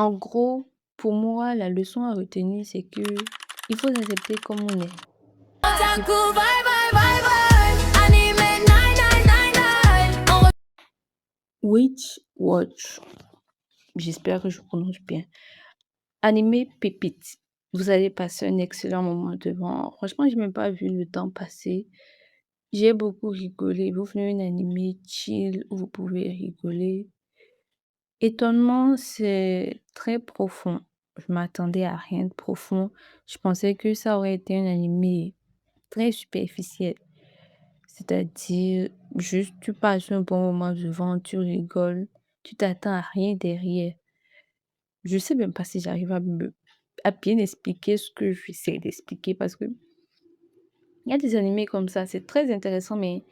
En gros, pour moi, la leçon à retenir, c'est que il faut s'accepter comme on est. Il Otaku, bye bye bye bye. Anime, nine nine nine nine. Witch Watch, j'espère que je prononce bien. Animé pépite. Vous allez passer un excellent moment devant. Franchement, j'ai même pas vu le temps passer. J'ai beaucoup rigolé. Vous venez un animé chill où vous pouvez rigoler. Étonnement, c'est très profond. Je m'attendais à rien de profond. Je pensais que ça aurait été un animé très superficiel. C'est-à-dire, juste tu passes un bon moment devant, tu rigoles, tu t'attends à rien derrière. Je sais même pas si j'arrive à bien expliquer ce que j'essaie d'expliquer parce que il y a des animés comme ça, c'est très intéressant, mais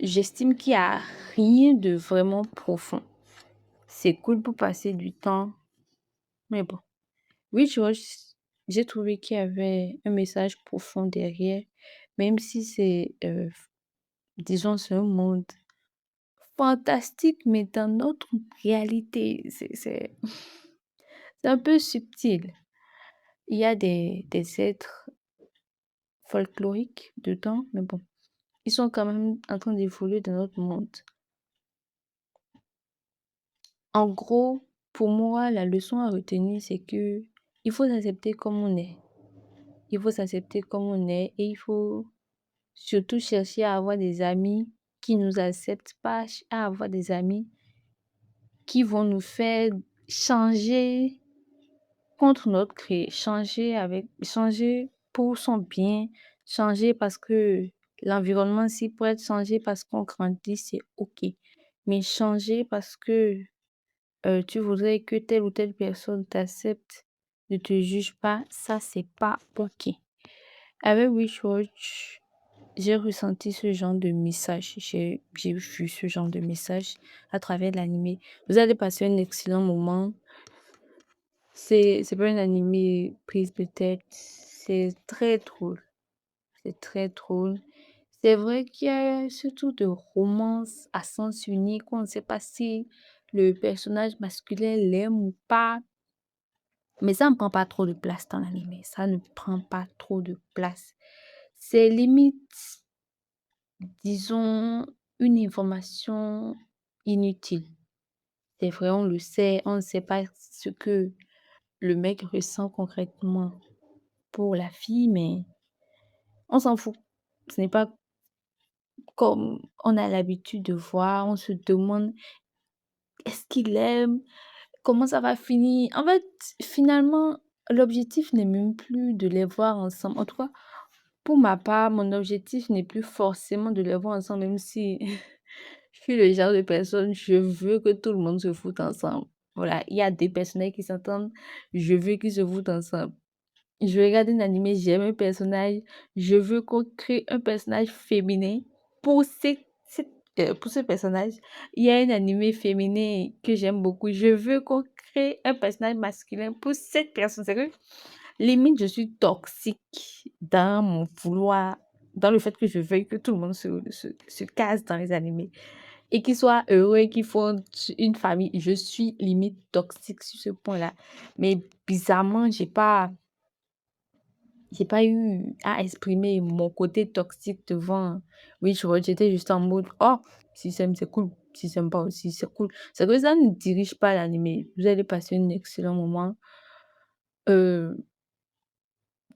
j'estime qu'il y a rien de vraiment profond. C'est cool pour passer du temps, mais bon. Oui, tu vois, j'ai trouvé qu'il y avait un message profond derrière, même si c'est, disons, c'est un monde fantastique, mais dans notre réalité, c'est un peu subtil. Il y a des êtres folkloriques dedans, mais bon, ils sont quand même en train d'évoluer dans notre monde. En gros, pour moi, la leçon à retenir, c'est que il faut s'accepter comme on est. Il faut s'accepter comme on est et il faut surtout chercher à avoir des amis qui nous acceptent, pas à avoir des amis qui vont nous faire changer contre notre gré, changer pour son bien, changer parce que l'environnement s'y prête, changer parce qu'on grandit, c'est OK. Mais changer parce que, tu voudrais que telle ou telle personne t'accepte, ne te juge pas, ça, c'est pas OK. Avec WitchWatch, j'ai ressenti ce genre de message, j'ai vu ce genre de message à travers l'animé. Vous allez passer un excellent moment. C'est pas un animé prise de tête, c'est très drôle, c'est très drôle. C'est vrai qu'il y a surtout de romance à sens unique, on ne sait pas si le personnage masculin l'aime ou pas, mais ça ne prend pas trop de place dans l'animé, ça ne prend pas trop de place. C'est limite, disons, une information inutile. C'est vrai, on le sait, on ne sait pas ce que le mec ressent concrètement pour la fille, mais on s'en fout. Ce n'est pas comme on a l'habitude de voir, on se demande: «Est-ce qu'il aime? Comment ça va finir?» En fait, finalement, l'objectif n'est même plus de les voir ensemble. En tout cas, pour ma part, mon objectif n'est plus forcément de les voir ensemble, même si je suis le genre de personne, je veux que tout le monde se foute ensemble. Voilà, il y a des personnages qui s'entendent, je veux qu'ils se foutent ensemble. Je regarde un animé, j'aime un personnage, je veux qu'on crée un personnage féminin pour pour ce personnage. Il y a un animé féminin que j'aime beaucoup, je veux qu'on crée un personnage masculin pour cette personne. C'est que limite, je suis toxique dans mon vouloir, dans le fait que je veuille que tout le monde se case dans les animés et qu'ils soient heureux, qu'ils font une famille. Je suis limite toxique sur ce point-là. Mais bizarrement, j'ai pas eu à exprimer mon côté toxique devant Witchwatch. J'étais juste en mode: «Oh, si ça c'est cool, si ça pas aussi, c'est cool». C'est que ça ne dirige pas l'animé. Vous allez passer un excellent moment. Heu,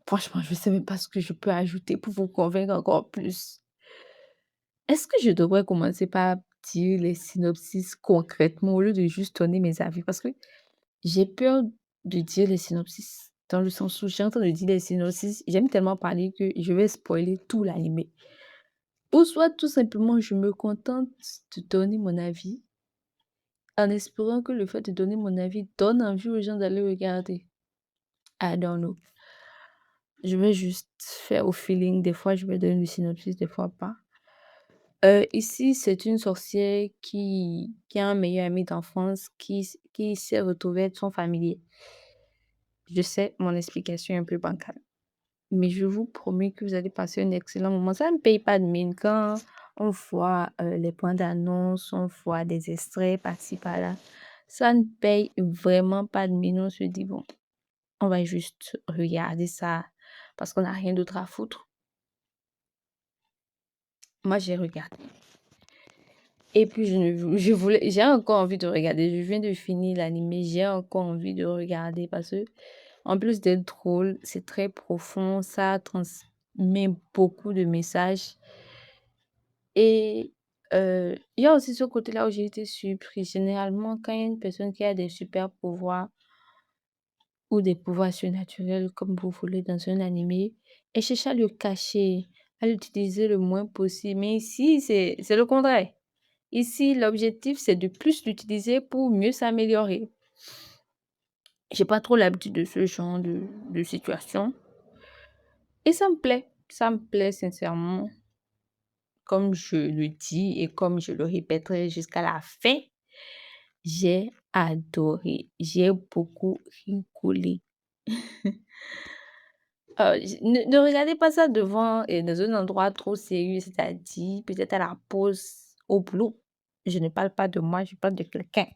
Franchement, je sais même pas ce que je peux ajouter pour vous convaincre encore plus. Est-ce que je devrais commencer par dire les synopsis concrètement au lieu de juste donner mes avis? Parce que j'ai peur de dire les synopsis, dans le sens où j'ai en train de dire les synopsis, j'aime tellement parler que je vais spoiler tout l'animé. Ou soit tout simplement je me contente de donner mon avis, en espérant que le fait de donner mon avis donne envie aux gens d'aller regarder. I don't know. Je vais juste faire au feeling. Des fois, je vais donner le synopsis, des fois pas. Ici, c'est une sorcière qui a un meilleur ami d'enfance qui s'est retrouvé avec son familier. Je sais, mon explication est un peu bancale. Mais je vous promets que vous allez passer un excellent moment. Ça ne paye pas de mine quand on voit les points d'annonce, on voit des extraits par-ci par-là. Ça ne paye vraiment pas de mine. On se dit: «Bon, on va juste regarder ça parce qu'on a rien d'autre à foutre». Moi, j'ai regardé et puis j'ai encore envie de regarder. Je viens de finir l'animé, j'ai encore envie de regarder parce que en plus d'être drôle, c'est très profond, ça transmet beaucoup de messages et il y a aussi ce côté-là où j'ai été surprise. Généralement, quand il y a une personne qui a des super pouvoirs ou des pouvoirs surnaturels, comme vous voulez, dans un animé, elle cherche à le cacher, à l'utiliser le moins possible. Mais ici, c'est le contraire. Ici, l'objectif, c'est de plus l'utiliser pour mieux s'améliorer. J'ai pas trop l'habitude de ce genre de situation et ça me plaît sincèrement. Comme je le dis et comme je le répéterai jusqu'à la fin, j'ai adoré, j'ai beaucoup rigolé. Ne regardez pas ça devant et dans un endroit trop sérieux, c'est-à-dire peut-être à la pause au boulot. Je ne parle pas de moi, je parle de quelqu'un.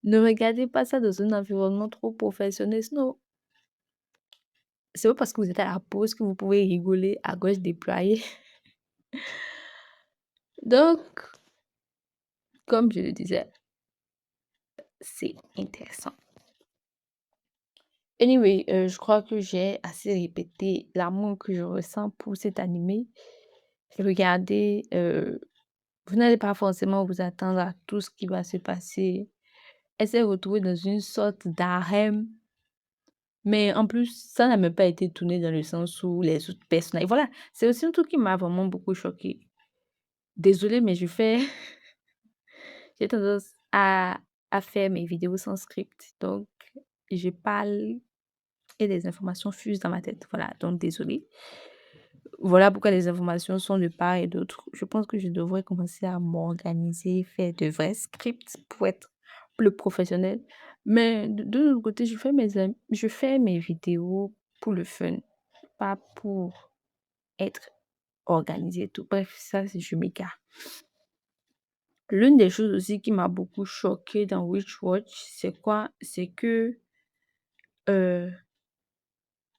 Ne regardez pas ça dans un environnement trop professionnel, sinon c'est pas parce que vous êtes à la pause que vous pouvez rigoler à gauche déployée. Donc, comme je le disais, c'est intéressant. Anyway, je crois que j'ai assez répété l'amour que je ressens pour cet animé. Regardez, vous n'allez pas forcément vous attendre à tout ce qui va se passer. Elle s'est retrouvée dans une sorte d'harem, mais en plus, ça n'a même pas été tourné dans le sens où les autres personnages voilà, c'est aussi un truc qui m'a vraiment beaucoup choquée. Désolée, mais j'ai tendance à faire mes vidéos sans script, donc je parle et les informations fusent dans ma tête. Voilà, donc désolée. Voilà pourquoi les informations sont de part et d'autre. Je pense que je devrais commencer à m'organiser, faire de vrais scripts pour être plus professionnel. Mais de l'autre côté, je fais mes vidéos pour le fun, pas pour être organisée et tout. Bref, ça, je m'égare. L'une des choses aussi qui m'a beaucoup choquée dans Witch Watch, c'est quoi? C'est que euh,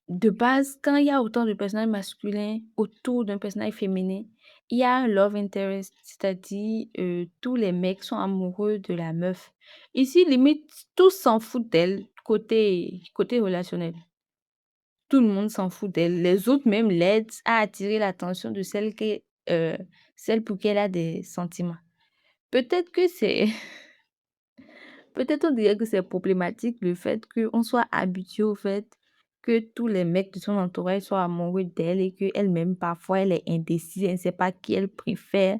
de base, quand il y a autant de personnages masculins autour d'un personnage féminin, il y a un love interest, c'est-à-dire tous les mecs sont amoureux de la meuf. Ici, limite, tous s'en foutent d'elle côté relationnel. Tout le monde s'en fout d'elle. Les autres même l'aident à attirer l'attention de celle pour qui elle a des sentiments. Peut-être que c'est Peut-être on dirait que c'est problématique le fait qu'on soit habitué au fait que tous les mecs de son entourage soient amoureux d'elle et qu'elle-même, parfois, elle est indécise, elle ne sait pas qui elle préfère.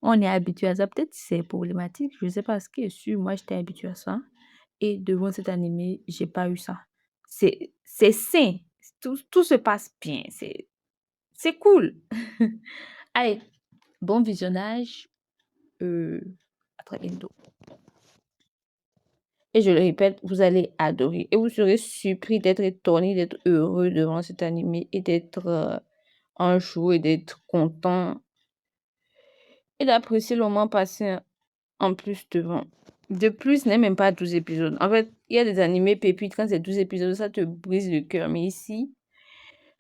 On est habitué à ça. Peut-être que c'est problématique, je ne sais pas ce qui est sûr. Moi, j'étais habituée à ça. Et devant cet animé, j'ai pas eu ça. C'est sain. Tout se passe bien. C'est cool. Allez, bon visionnage. À très bientôt. Et je le répète, vous allez adorer et vous serez surpris d'être étonné, d'être heureux devant cet animé et d'être, en joie et d'être content et d'apprécier le moment passé en plus devant. De plus, ce n'est même pas 12 épisodes. En fait, il y a des animés pépites, quand c'est 12 épisodes, ça te brise le cœur. Mais ici,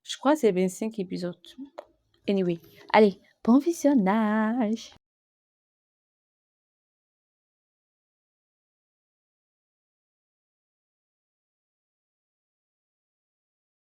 je crois que c'est 25 épisodes. Anyway, allez, bon visionnage!